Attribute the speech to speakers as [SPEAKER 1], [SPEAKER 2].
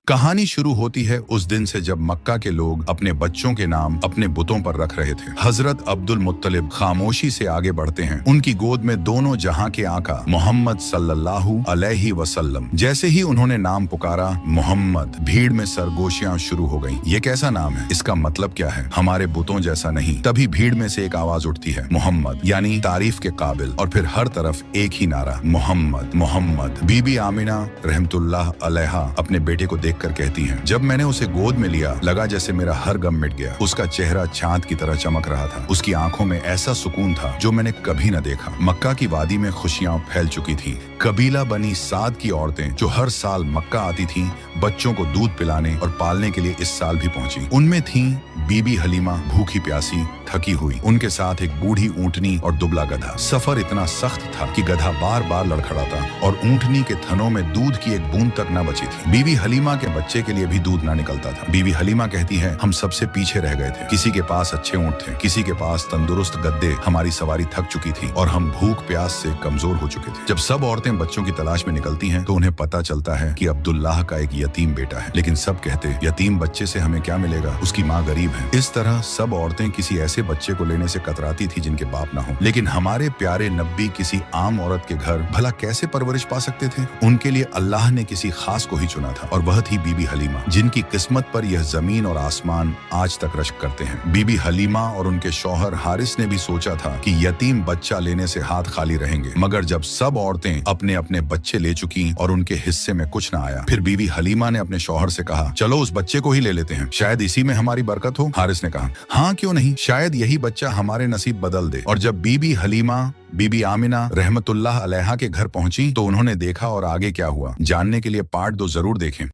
[SPEAKER 1] कहानी शुरू होती है उस दिन से जब मक्का के लोग अपने बच्चों के नाम अपने बुतों पर रख रहे थे। हजरत अब्दुल मुत्तलिब खामोशी से आगे बढ़ते हैं। उनकी गोद में दोनों जहां के आका मोहम्मद सल्लल्लाहु अलैहि वसल्लम। जैसे ही उन्होंने नाम पुकारा मोहम्मद, भीड़ में सरगोशियां शुरू हो गईं। ये कैसा नाम है? इसका मतलब क्या है? हमारे बुतों जैसा नहीं। तभी भीड़ में से एक आवाज उठती है, मोहम्मद, यानी तारीफ के काबिल। और फिर हर तरफ एक ही नारा, मोहम्मद मोहम्मद। बीबी आमिना रहमतुल्लाह अलैहा अपने बेटे को कर कहती हैं, जब मैंने उसे गोद में लिया लगा जैसे मेरा हर गम मिट गया। उसका चेहरा चांद की तरह चमक रहा था। उसकी आंखों में ऐसा सुकून था जो मैंने कभी न देखा। मक्का की वादी में खुशियां फैल चुकी थीं। कबीला बनी साद की औरतें जो हर साल मक्का आती थीं, बच्चों को दूध पिलाने और पालने के लिए इस साल भी पहुंची। उनमें थीं बीबी हलीमा, भूखी प्यासी, थकी हुई। उनके साथ एक बूढ़ी ऊंटनी और दुबला गधा। सफर इतना सख्त था कि गधा बार बार लड़खड़ाता और ऊंटनी के थनों में दूध की एक बूंद तक न बची थी। बीबी हलीमा के बच्चे के लिए भी दूध ना निकलता था। बीबी हलीमा कहती है, हम सबसे पीछे रह गए थे। किसी के पास अच्छे ऊंट थे, किसी के पास तंदुरुस्त गद्दे। हमारी सवारी थक चुकी थी और हम भूख प्यास से कमजोर हो चुके थे। जब सब औरतें बच्चों की तलाश में निकलती हैं तो उन्हें पता चलता है कि अब्दुल्लाह का एक यतीम बेटा है। लेकिन सब कहते, यतीम बच्चे से हमें क्या मिलेगा, उसकी माँ गरीब है। इस तरह सब औरतें किसी ऐसे बच्चे को लेने से कतराती थी जिनके बाप ना हो। लेकिन हमारे प्यारे नब्बी किसी आम औरत के घर भला कैसे परवरिश पा सकते थे? उनके लिए अल्लाह ने किसी खास को ही चुना था और वह थी बीबी हलीमा, जिनकी किस्मत पर यह जमीन और आसमान आज तक रश्क करते हैं। बीबी हलीमा और उनके शौहर हारिस ने भी सोचा था कि यतीम बच्चा लेने से हाथ खाली रहेंगे। मगर जब सब औरतें अपने अपने बच्चे ले चुकी और उनके हिस्से में कुछ न आया, फिर बीबी हलीमा ने अपने शौहर से कहा, चलो उस बच्चे को ही ले लेते हैं, शायद इसी में हमारी बरकत हो। हारिस ने कहा, हाँ क्यों नहीं, शायद यही बच्चा हमारे नसीब बदल दे। और जब बीबी हलीमा बीबी आमिना रहमतुल्लाह अलैहा के घर पहुंची तो उन्होंने देखा और आगे क्या हुआ जानने के लिए पार्ट 2 जरूर देखें।